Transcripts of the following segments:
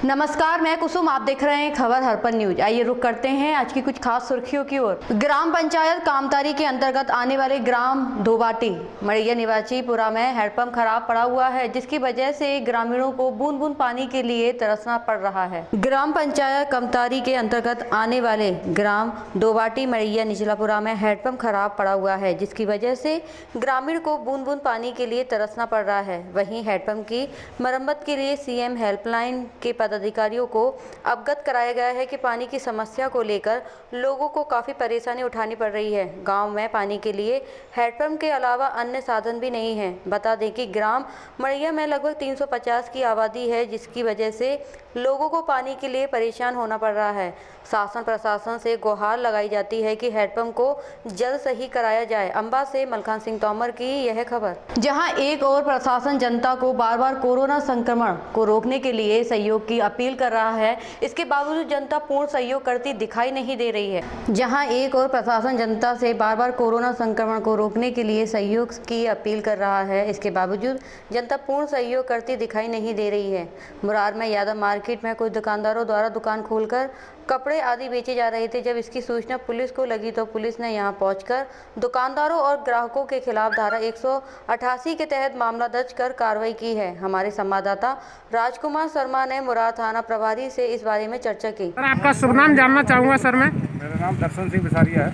नमस्कार, मैं कुसुम। आप देख रहे हैं खबर हरपन न्यूज। आइए रुक करते हैं आज की कुछ खास सुर्खियों की ओर। ग्राम पंचायत कामतारी के अंतर्गत आने वाले ग्राम धोबाटी मड़ैया निवासी पुरा में हैंडपंप खराब पड़ा हुआ है, जिसकी वजह से ग्रामीणों को बूंद बूंद पानी के लिए तरसना पड़ रहा है। ग्राम पंचायत कामतारी के अंतर्गत आने वाले ग्राम धोबाटी मड़ैया निचलापुरा में हैंडपंप खराब पड़ा हुआ है, जिसकी वजह से ग्रामीण को बूंद बूंद पानी के लिए तरसना पड़ रहा है। वहीं हैंडपंप की मरम्मत के लिए सीएम हेल्पलाइन के अधिकारियों को अवगत कराया गया है कि पानी की समस्या को लेकर लोगों को काफी परेशानी उठानी पड़ रही है। गांव में पानी के लिए हैंडपंप के अलावा अन्य साधन भी नहीं है। बता दें कि ग्राम मड़ैया में लगभग 350 की आबादी है, जिसकी वजह से लोगों को पानी के लिए परेशान होना पड़ रहा है। शासन प्रशासन से गुहार लगाई जाती है कि हैंडपंप को जल्द सही कराया जाए। अंबा से मलखान सिंह तोमर की यह खबर। जहां एक और प्रशासन जनता को बार बार कोरोना संक्रमण को रोकने के लिए सहयोग की अपील कर रहा है, इसके बावजूद जनता पूर्ण सहयोग करती दिखाई नहीं दे रही है। जहां एक और प्रशासन जनता से बार बार कोरोना संक्रमण को रोकने के लिए सहयोग की अपील कर रहा है, इसके बावजूद जनता पूर्ण सहयोग करती दिखाई नहीं दे रही है। मुरार में यादव मार्केट में कुछ दुकानदारों द्वारा दुकान खोलकर कपड़े आदि बेचे जा रहे थे। जब इसकी सूचना पुलिस को लगी तो पुलिस ने यहां पहुंचकर दुकानदारों और ग्राहकों के खिलाफ धारा 188 के तहत मामला दर्ज कर कार्रवाई की है। हमारे संवाददाता राजकुमार शर्मा ने मुरार थाना प्रभारी से इस बारे में चर्चा की। सर, आपका शुभ नाम जानना चाहूँगा सर मैं। मेरा नाम दर्शन सिंह बिसारिया है।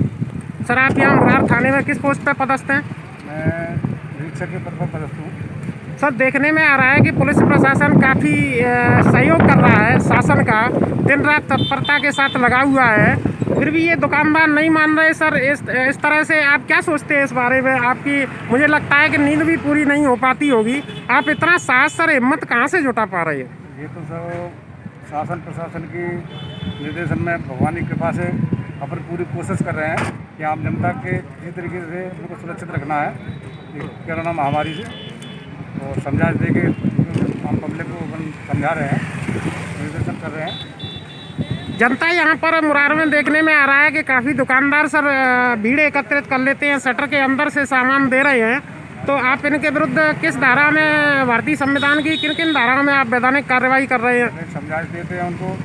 सर, आप यहाँ मुरार थाने में किस पोस्ट पर पदस्थ हैं? मैं निरीक्षक के पद पर पदस्थ हूँ। सर, देखने में आ रहा है कि पुलिस प्रशासन काफ़ी सहयोग कर रहा है। शासन का दिन रात तत्परता के साथ लगा हुआ है, फिर भी ये दुकानदार नहीं मान रहे। सर, इस तरह से आप क्या सोचते हैं इस बारे में? आपकी मुझे लगता है कि नींद भी पूरी नहीं हो पाती होगी। आप इतना साहस, सर, हिम्मत कहाँ से जुटा पा रही है? ये तो सब शासन प्रशासन की निर्देशन में भगवान की कृपा से अपन पूरी कोशिश कर रहे हैं कि आम जनता के किसी तरीके से उनको सुरक्षित रखना है कोरोना महामारी से, और समझा दे के आम पब्लिक को अपन समझा रहे हैं, निर्देशन कर रहे हैं। जनता यहाँ पर मुरार में देखने में आ रहा है कि काफ़ी दुकानदार सर भीड़ एकत्रित कर लेते हैं, शटर के अंदर से सामान दे रहे हैं। तो आप इनके विरुद्ध किस धारा में, भारतीय संविधान की किन किन धाराओं में आप वैधानिक कार्रवाई कर रहे हैं? समझा देते हैं उनको,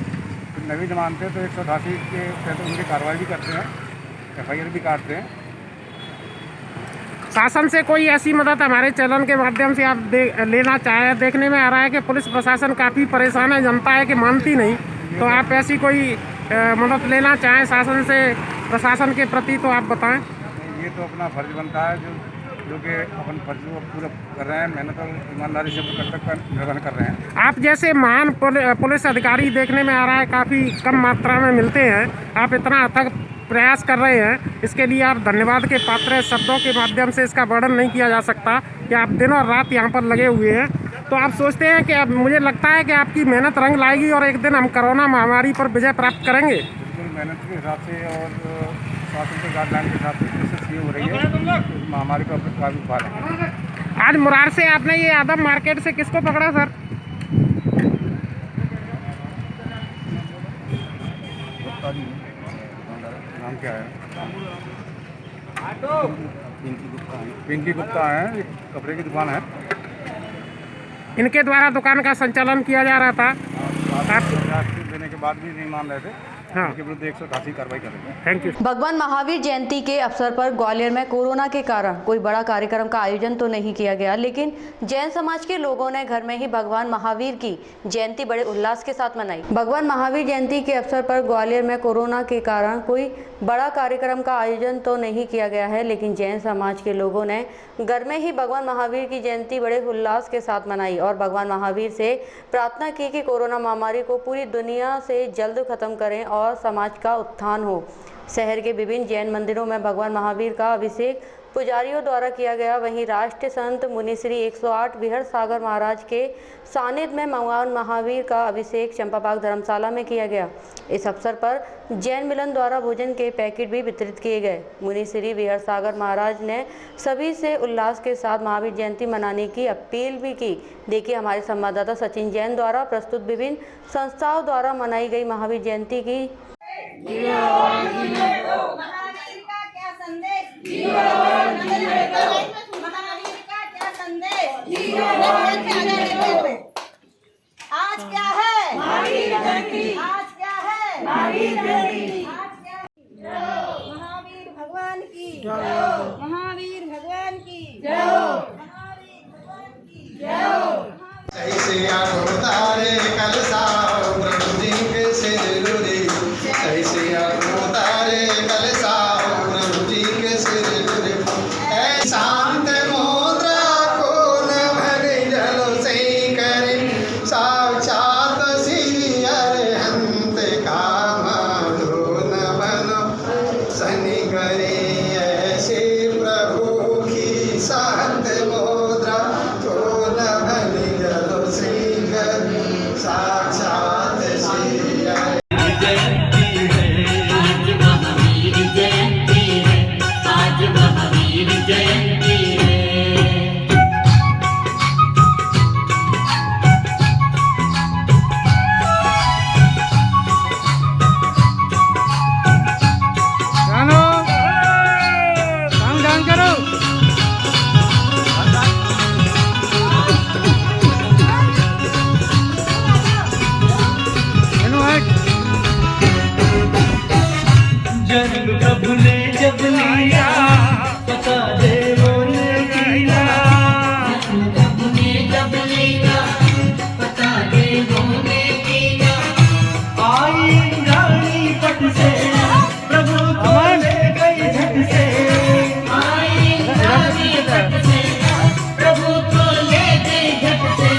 नहीं मानते तो 188 के तहत उनकी कार्रवाई भी करते हैं, FIR भी काटते हैं। शासन से कोई ऐसी मदद हमारे चैनल के माध्यम से आप लेना चाहें? देखने में आ रहा है कि पुलिस प्रशासन काफ़ी परेशान है, जनता है कि मानती नहीं। तो आप ऐसी कोई मदद लेना चाहें शासन से, प्रशासन के प्रति, तो आप बताएं। ये तो अपना फर्ज बनता है जो कि अपन फर्ज को पूरा कर रहे हैं, मेहनत और ईमानदारी से अपने कर्तव्य का निर्वहन कर रहे हैं। आप जैसे महान पुलिस अधिकारी देखने में आ रहा है काफ़ी कम मात्रा में मिलते हैं। आप इतना अथक प्रयास कर रहे हैं, इसके लिए आप धन्यवाद के पात्र हैं। शब्दों के माध्यम से इसका वर्णन नहीं किया जा सकता कि आप दिन और रात यहाँ पर लगे हुए हैं। तो आप सोचते हैं कि अब मुझे लगता है कि आपकी मेहनत रंग लाएगी और एक दिन हम कोरोना महामारी पर विजय प्राप्त करेंगे। बिल्कुल मेहनत के हिसाब से और शासन के गाइडलाइन के हिसाब से कोशिश ये हो रही है कि महामारी पर अपने काबू पा लें। आज मुरार से आपने ये यादव मार्केट से किसको पकड़ा सर? नाम क्या है? पिंकी गुप्ता है। एक कपड़े की दुकान है। इनके द्वारा दुकान का संचालन किया जा रहा था। देने के बाद भी नहीं मान रहे थे। हाँ, इनके विरुद्ध 188 कार्रवाई करेंगे। Thank you. भगवान महावीर जयंती के अवसर पर ग्वालियर में कोरोना के कारण कोई बड़ा कार्यक्रम का आयोजन तो नहीं किया गया, लेकिन जैन समाज के लोगों ने घर में ही भगवान महावीर की जयंती बड़े उल्लास के साथ मनाई। भगवान महावीर जयंती के अवसर पर ग्वालियर में कोरोना के कारण कोई बड़ा कार्यक्रम का आयोजन तो नहीं किया गया है, लेकिन जैन समाज के लोगों ने घर में ही भगवान महावीर की जयंती बड़े उल्लास के साथ मनाई और भगवान महावीर से प्रार्थना की कि कोरोना महामारी को पूरी दुनिया से जल्द खत्म करें और समाज का उत्थान हो। शहर के विभिन्न जैन मंदिरों में भगवान महावीर का अभिषेक पुजारियों द्वारा किया गया। वहीं राष्ट्रीय संत मुनिश्री 108 विहर सागर महाराज के सानिध्य में भगवान महावीर का अभिषेक चंपाबाग धर्मशाला में किया गया। इस अवसर पर जैन मिलन द्वारा भोजन के पैकेट भी वितरित किए गए। मुनिश्री विहर सागर महाराज ने सभी से उल्लास के साथ महावीर जयंती मनाने की अपील भी की। देखिए हमारे संवाददाता सचिन जैन द्वारा प्रस्तुत विभिन्न संस्थाओं द्वारा मनाई गई महावीर जयंती की। महावीर का क्या संदेश? महावीर का क्या संदेश? आज क्या है? महावीर भगवान की महावीर भगवान की महावीर भगवान की ऐसे अवतारे कलसाओ प्रभु जी के सिर रे ऐसे अवतारे कलसाओ प्रभु जी के सिर रे ऐ शांत मुद्रा को न भरे जलो से करे साक्षात श्री अरहंत काम न बनो सनि करे ऐसे प्रभु की शांत मुद्रा को न भरे जलो से करे साक्षात श्री आज महावीर जयंती है आज महावीर जयंती है जानो काम करो जन्म प्रभु ने जब लिया पता दे बोले किया जन्म प्रभु ने जब लिया पता दे बोले किया आई रानी पट से प्रभु को ले गई झट से आई रानी पट से प्रभु को ले गई झट से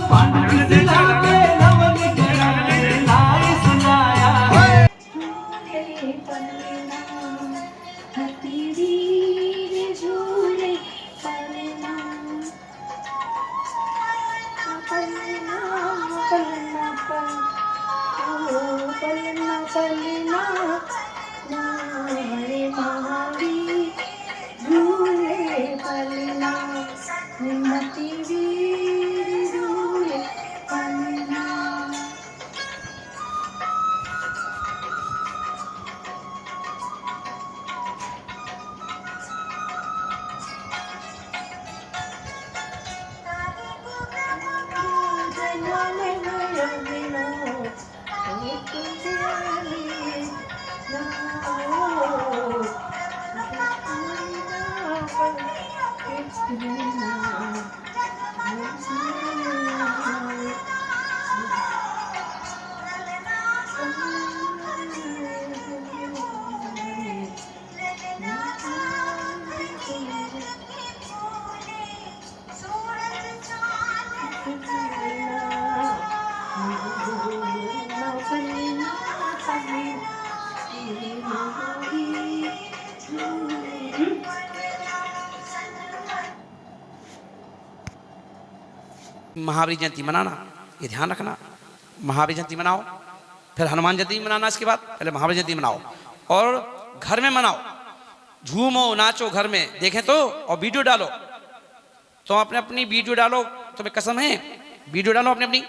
पांडु दिला के नवन कराए लाई सुनाया महावीर जयंती मनाना, ये ध्यान रखना। महावीर जयंती मनाओ, फिर हनुमान जयंती मनाना, इसके बाद पहले महावीर जयंती मनाओ और घर में मनाओ, झूमो नाचो घर में, देखें तो, और वीडियो डालो। तो अपने अपनी वीडियो डालो, तुम्हें कसम है वीडियो डालो अपनी अपनी।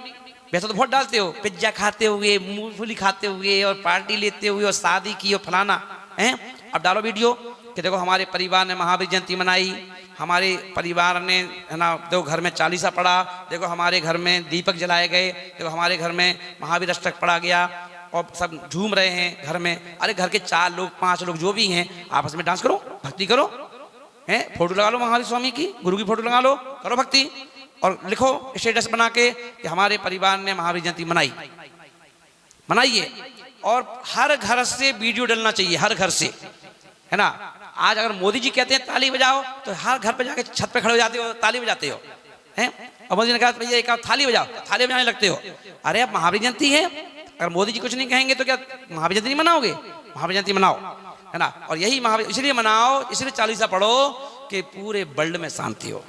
वैसे तो बहुत डालते हो, पिज्जा खाते हुए, मूंगफली खाते हुए और पार्टी लेते हुए और शादी की और फलाना है। अब डालो वीडियो कि देखो हमारे परिवार ने महावीर जयंती मनाई, हमारे परिवार ने है ना, देखो घर में चालीसा पड़ा, देखो हमारे घर में दीपक जलाए गए, देखो हमारे घर में महावीर अष्टक पढ़ा गया और सब झूम रहे हैं घर में। अरे घर के 4 लोग 5 लोग जो भी हैं आपस में डांस करो, भक्ति करो, हैं, फोटो लगा लो महावीर स्वामी की, गुरु की फोटो लगा लो, करो भक्ति और लिखो स्टेटस बना के कि हमारे परिवार ने महावीर जयंती मनाई। मनाइए और हर घर से वीडियो डलना चाहिए, हर घर से, है ना। आज अगर मोदी जी कहते हैं ताली बजाओ तो हर घर पे जाके छत पे खड़े हो जाते हो, ताली बजाते हो, हैं। और मोदी ने कहा भैया एक थाली बजाओ, थाली बजाने लगते हो। अरे अब महावीर जयंती है, अगर मोदी जी कुछ नहीं कहेंगे तो क्या महावीर जयंती नहीं मनाओगे? महावीर जयंती मनाओ, है ना। और यही महावीर इसलिए मनाओ, इसलिए चालीसा पढ़ो कि पूरे वर्ल्ड में शांति हो,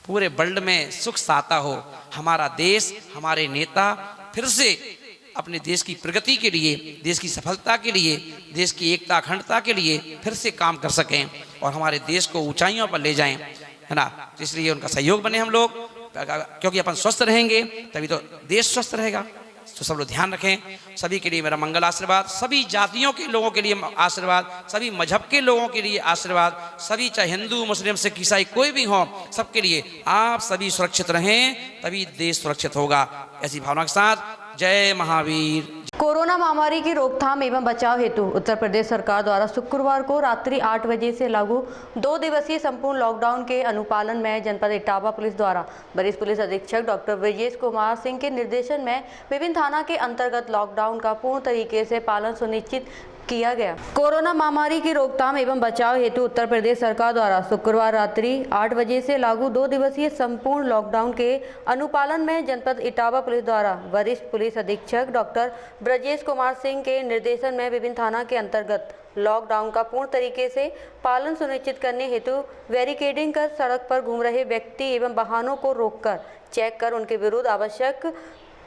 पूरे वर्ल्ड में सुख साता हो, हमारा देश, हमारे नेता फिर से अपने देश की प्रगति के लिए, देश की सफलता के लिए, देश की एकता अखंडता के लिए फिर से काम कर सकें और हमारे देश को ऊंचाइयों पर ले जाएं, है ना। इसलिए उनका सहयोग बने हम लोग, क्योंकि अपन स्वस्थ रहेंगे तभी तो देश स्वस्थ रहेगा, तो सब लोग ध्यान रखें। सभी के लिए मेरा मंगल आशीर्वाद, सभी जातियों के लोगों के लिए आशीर्वाद, सभी मजहब के लोगों के लिए आशीर्वाद, सभी चाहे हिंदू मुस्लिम सिख ईसाई कोई भी हो, सबके लिए आप सभी सुरक्षित रहें, तभी देश सुरक्षित होगा। ऐसी भावना के साथ जय महावीर। कोरोना महामारी की रोकथाम एवं बचाव हेतु उत्तर प्रदेश सरकार द्वारा शुक्रवार को रात्रि 8 बजे से लागू 2 दिवसीय संपूर्ण लॉकडाउन के अनुपालन में जनपद इटावा पुलिस द्वारा वरिष्ठ पुलिस अधीक्षक डॉक्टर ब्रजेश कुमार सिंह के निर्देशन में विभिन्न थाना के अंतर्गत लॉकडाउन का पूर्ण तरीके से पालन सुनिश्चित किया गया। कोरोना महामारी की रोकथाम एवं बचाव हेतु उत्तर प्रदेश सरकार द्वारा शुक्रवार रात्रि 8 बजे से लागू 2 दिवसीय संपूर्ण लॉकडाउन के अनुपालन में जनपद इटावा पुलिस द्वारा वरिष्ठ पुलिस अधीक्षक डॉक्टर ब्रजेश कुमार सिंह के निर्देशन में विभिन्न थाना के अंतर्गत लॉकडाउन का पूर्ण तरीके से पालन सुनिश्चित करने हेतु बैरिकेडिंग कर सड़क पर घूम रहे व्यक्ति एवं वाहनों को रोककर चेक कर उनके विरुद्ध आवश्यक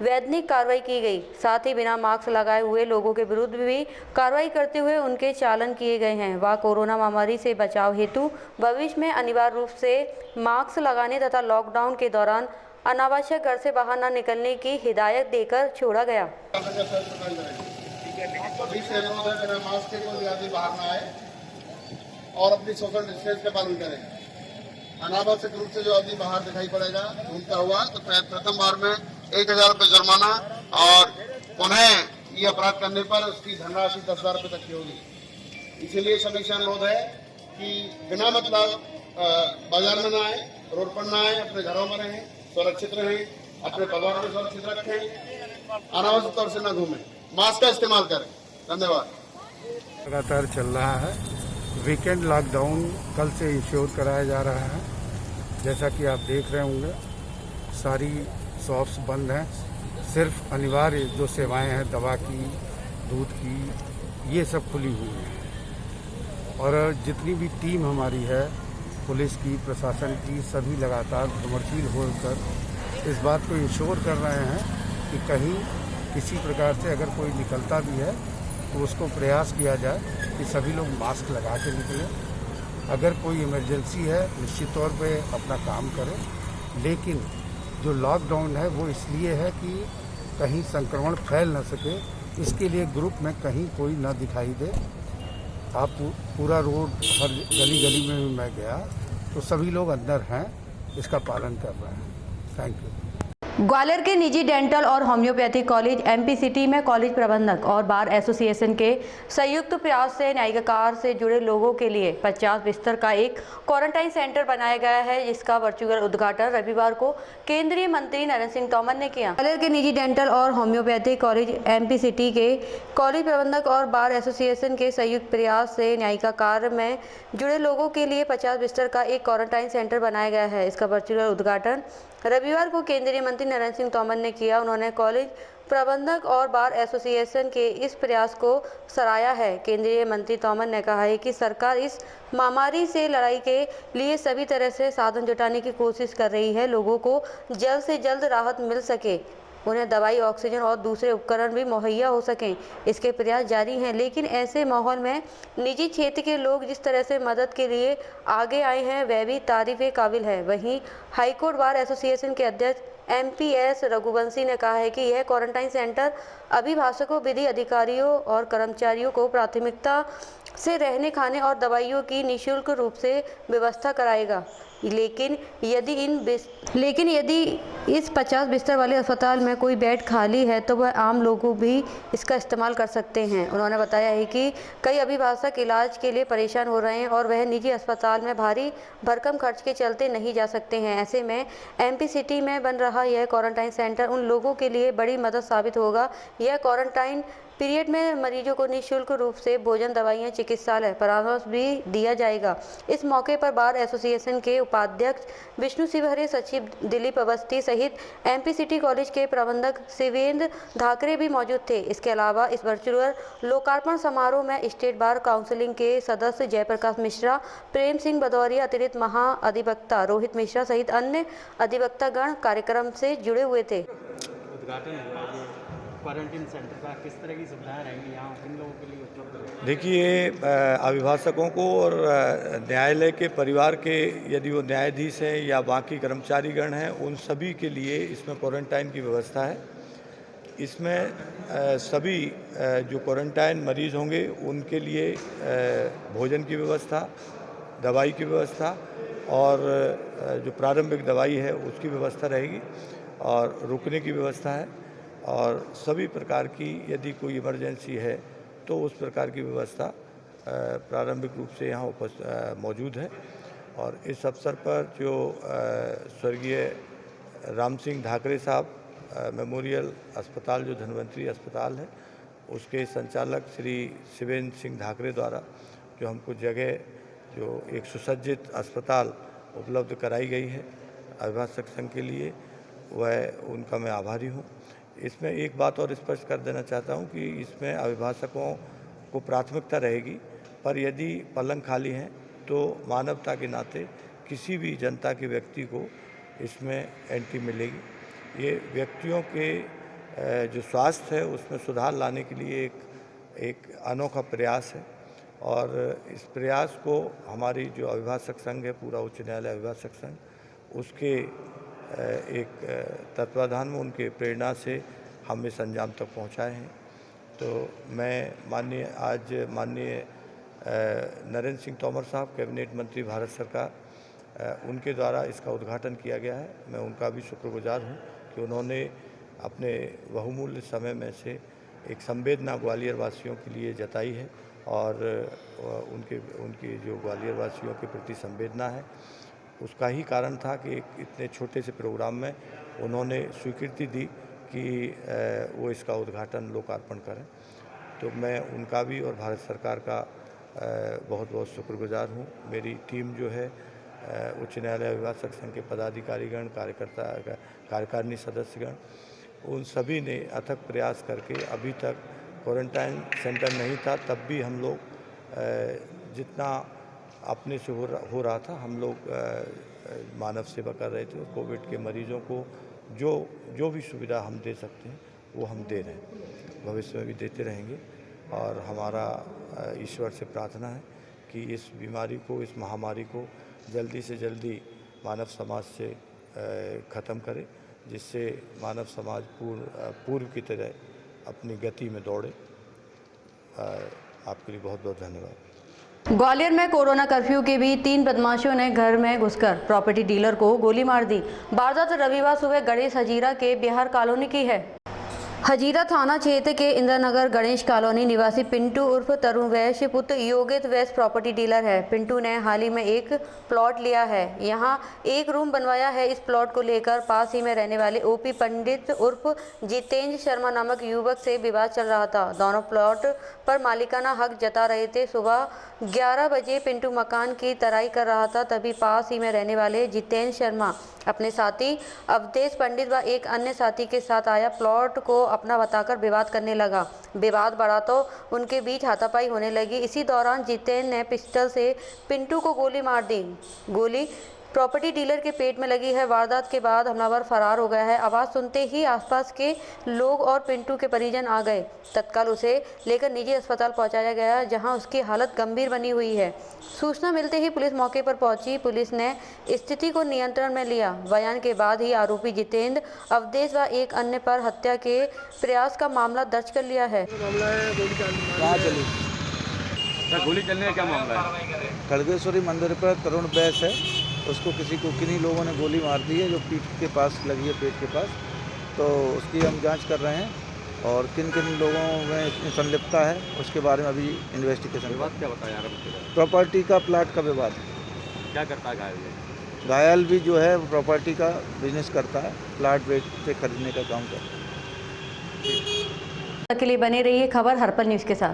वैधानिक कार्रवाई की गई। साथ ही बिना मास्क लगाए हुए लोगों के विरुद्ध भी कार्रवाई करते हुए उनके चालान किए गए हैं। वह कोरोना महामारी से बचाव हेतु भविष्य में अनिवार्य रूप से मास्क लगाने तथा लॉकडाउन के दौरान अनावश्यक घर से बाहर न निकलने की हिदायत देकर छोड़ा गया। मास्क के कोई आदमी बाहर ना आए और अपनी सोशल डिस्टेंस का पालन करें। अनावश्यक रूप से जो आदमी बाहर दिखाई पड़ेगा घूमता हुआ तो प्रथम बार में 1000 रुपये जुर्माना और पुनः ये अपराध करने पर उसकी धनराशि 10,000 रुपये तक की होगी। इसीलिए सभी से अनुरोध है कि बिना मतलब बाजार में ना आए, रोड पर ना आए, अपने घरों में रहें, सुरक्षित रहें, अपने परिवार को सुरक्षित रखें, अनावश्यक तौर से न घूमें, मास्क का इस्तेमाल करें। धन्यवाद। लगातार चल रहा है। वीकेंड लॉकडाउन कल से इंश्योर कराया जा रहा है। जैसा कि आप देख रहे होंगे सारी शॉप्स बंद हैं, सिर्फ अनिवार्य जो सेवाएं हैं दवा की, दूध की, ये सब खुली हुई हैं। और जितनी भी टीम हमारी है पुलिस की, प्रशासन की, सभी लगातार भ्रमणशील होकर इस बात को इंश्योर कर रहे हैं कि कहीं किसी प्रकार से अगर कोई निकलता भी है तो उसको प्रयास किया जाए कि सभी लोग मास्क लगा के निकलें। अगर कोई इमरजेंसी है निश्चित तौर पे अपना काम करें, लेकिन जो लॉकडाउन है वो इसलिए है कि कहीं संक्रमण फैल न सके, इसके लिए ग्रुप में कहीं कोई न दिखाई दे। आप पूरा रोड हर गली गली में मैं गया तो सभी लोग अंदर हैं, इसका पालन कर रहे हैं। Thank you. ग्वालियर के निजी डेंटल और होम्योपैथिक कॉलेज एमपी सिटी में कॉलेज प्रबंधक और बार एसोसिएशन के संयुक्त प्रयास से न्यायिकार से जुड़े लोगों के लिए 50 बिस्तर का एक क्वारंटाइन सेंटर बनाया गया है, जिसका वर्चुअल उद्घाटन रविवार को केंद्रीय मंत्री नरेंद्र सिंह तोमर ने किया। ग्वालियर के निजी डेंटल और होम्योपैथिक कॉलेज एमपी सिटी के कॉलेज प्रबंधक और बार एसोसिएशन के संयुक्त प्रयास से न्यायिकार में जुड़े लोगों के लिए 50 बिस्तर का एक क्वारंटाइन सेंटर बनाया गया है। इसका वर्चुअल उद्घाटन रविवार को केंद्रीय मंत्री नरेंद्र सिंह तोमर ने किया। उन्होंने कॉलेज प्रबंधक और बार एसोसिएशन के इस प्रयास को सराहा है। केंद्रीय मंत्री तोमर ने कहा है कि सरकार इस महामारी से लड़ाई के लिए सभी तरह से साधन जुटाने की कोशिश कर रही है। लोगों को जल्द से जल्द राहत मिल सके, उन्हें दवाई, ऑक्सीजन और दूसरे उपकरण भी मुहैया हो सकें, इसके प्रयास जारी हैं। लेकिन ऐसे माहौल में निजी क्षेत्र के लोग जिस तरह से मदद के लिए आगे आए हैं वह भी तारीफ़ काबिल है। वहीं हाईकोर्ट बार एसोसिएशन के अध्यक्ष एमपीएस रघुवंशी ने कहा है कि यह क्वारंटाइन सेंटर अभिभाषकों, विधि अधिकारियों और कर्मचारियों को प्राथमिकता से रहने, खाने और दवाइयों की निःशुल्क रूप से व्यवस्था कराएगा। लेकिन यदि इस 50 बिस्तर वाले अस्पताल में कोई बेड खाली है तो वह आम लोग भी इसका इस्तेमाल कर सकते हैं। उन्होंने बताया है कि कई अभिभाषक इलाज के लिए परेशान हो रहे हैं और वह निजी अस्पताल में भारी भरकम खर्च के चलते नहीं जा सकते हैं। ऐसे में एमपी सिटी में बन रहा यह क्वारंटाइन सेंटर उन लोगों के लिए बड़ी मदद साबित होगा। यह क्वारंटाइन पीरियड में मरीजों को निःशुल्क रूप से भोजन, दवाइयाँ, चिकित्सालय परामर्श भी दिया जाएगा। इस मौके पर बार एसोसिएशन के उपाध्यक्ष विष्णु शिवहरे, सचिव दिलीप अवस्थी सहित एमपी सिटी कॉलेज के प्रबंधक शिवेंद्र धाकरे भी मौजूद थे। इसके अलावा इस वर्चुअल लोकार्पण समारोह में स्टेट बार काउंसिल के सदस्य जयप्रकाश मिश्रा, प्रेम सिंह भदौरिया, अतिरिक्त महाअधिवक्ता रोहित मिश्रा सहित अन्य अधिवक्तागण कार्यक्रम से जुड़े हुए थे। क्वारंटीन सेंटर का किस तरह की सुविधाएं रहेंगी यहाँ किन लोगों के लिए उपलब्ध? देखिए, अभिभाषकों को और न्यायालय के परिवार के, यदि वो न्यायाधीश हैं या बाकी कर्मचारीगण हैं, उन सभी के लिए इसमें क्वारंटाइन की व्यवस्था है। इसमें सभी जो क्वारंटाइन मरीज़ होंगे उनके लिए भोजन की व्यवस्था, दवाई की व्यवस्था और जो प्रारंभिक दवाई है उसकी व्यवस्था रहेगी और रुकने की व्यवस्था है और सभी प्रकार की यदि कोई इमरजेंसी है तो उस प्रकार की व्यवस्था प्रारंभिक रूप से यहाँ मौजूद है। और इस अवसर पर जो स्वर्गीय राम सिंह धाकरे साहब मेमोरियल अस्पताल जो धन्वंतरी अस्पताल है उसके संचालक श्री शिवेंद्र सिंह धाकरे द्वारा जो हमको जगह जो एक सुसज्जित अस्पताल उपलब्ध कराई गई है अभिभाषक संघ के लिए, वह उनका मैं आभारी हूँ। इसमें एक बात और स्पष्ट कर देना चाहता हूँ कि इसमें अभिभाषकों को प्राथमिकता रहेगी, पर यदि पलंग खाली हैं तो मानवता के नाते किसी भी जनता के व्यक्ति को इसमें एंट्री मिलेगी। ये व्यक्तियों के जो स्वास्थ्य है उसमें सुधार लाने के लिए एक अनोखा प्रयास है और इस प्रयास को हमारी जो अभिभाषक संघ है, पूरा उच्च न्यायालय अभिभाषक संघ, उसके एक तत्वाधान में उनके प्रेरणा से हम इस अंजाम तक पहुंचाए हैं। तो मैं माननीय नरेंद्र सिंह तोमर साहब कैबिनेट मंत्री भारत सरकार, उनके द्वारा इसका उद्घाटन किया गया है। मैं उनका भी शुक्रगुजार हूं कि उन्होंने अपने बहुमूल्य समय में से एक संवेदना ग्वालियर वासियों के लिए जताई है और उनकी जो ग्वालियर वासियों के प्रति संवेदना है उसका ही कारण था कि एक इतने छोटे से प्रोग्राम में उन्होंने स्वीकृति दी कि वो इसका उद्घाटन लोकार्पण करें। तो मैं उनका भी और भारत सरकार का बहुत बहुत शुक्रगुजार हूँ। मेरी टीम जो है उच्च न्यायालय अभिभाषक संघ के पदाधिकारीगण, कार्यकारिणी सदस्यगण, उन सभी ने अथक प्रयास करके अभी तक क्वारंटाइन सेंटर नहीं था तब भी हम लोग जितना अपने से हो रहा था हम लोग मानव सेवा कर रहे थे और कोविड के मरीजों को जो भी सुविधा हम दे सकते हैं वो हम दे रहे हैं, भविष्य में भी देते रहेंगे। और हमारा ईश्वर से प्रार्थना है कि इस बीमारी को, इस महामारी को जल्दी से जल्दी मानव समाज से ख़त्म करे, जिससे मानव समाज पूर्व की तरह अपनी गति में दौड़े। आपके लिए बहुत बहुत धन्यवाद। ग्वालियर में कोरोना कर्फ्यू के बीच 3 बदमाशों ने घर में घुसकर प्रॉपर्टी डीलर को गोली मार दी। वारदात रविवार सुबह गणेश हजीरा के बिहार कॉलोनी की है। हजीरा थाना क्षेत्र के इंद्रनगर गणेश कॉलोनी निवासी पिंटू उर्फ तरुण वैश्य पुत्र योगित वैश्य प्रॉपर्टी डीलर है। पिंटू ने हाल ही में एक प्लॉट लिया है, यहां एक रूम बनवाया है। इस प्लॉट को लेकर पास ही में रहने वाले ओपी पंडित उर्फ जितेंद्र शर्मा नामक युवक से विवाद चल रहा था। दोनों प्लॉट पर मालिकाना हक जता रहे थे। सुबह 11 बजे पिंटू मकान की तराई कर रहा था, तभी पास ही में रहने वाले जितेंद्र शर्मा अपने साथी अवधेश पंडित व एक अन्य साथी के साथ आया। प्लॉट को अपना बताकर विवाद करने लगा। विवाद बढ़ा तो उनके बीच हाथापाई होने लगी। इसी दौरान जितेंद्र ने पिस्टल से पिंटू को गोली मार दी। गोली प्रॉपर्टी डीलर के पेट में लगी है। वारदात के बाद हमलावर फरार हो गया है। आवाज़ सुनते ही आसपास के लोग और पिंटू के परिजन आ गए। तत्काल उसे लेकर निजी अस्पताल पहुंचाया गया, जहां उसकी हालत गंभीर बनी हुई है। सूचना मिलते ही पुलिस मौके पर पहुंची। पुलिस ने स्थिति को नियंत्रण में लिया। बयान के बाद ही आरोपी जितेंद्र, अवधेश व एक अन्य पर हत्या के प्रयास का मामला दर्ज कर लिया है। गोली चलने का क्या मामला है? खड़गेश्वरी मंदिर पर तरुण वैश्य है, उसको किन्हीं लोगों ने गोली मार दी है जो पीठ के पास लगी है, पेट के पास। तो उसकी हम जांच कर रहे हैं और किन किन लोगों में संलिप्तता है उसके बारे में अभी इन्वेस्टिगेशन। विवाद क्या बताया? प्रॉपर्टी का, प्लाट का विवाद। क्या करता है घायल? घायल भी जो है प्रॉपर्टी का बिजनेस करता है, प्लाट बेचते खरीदने का काम करता है। के लिए बने रहिए खबर हर्पल न्यूज़ के साथ।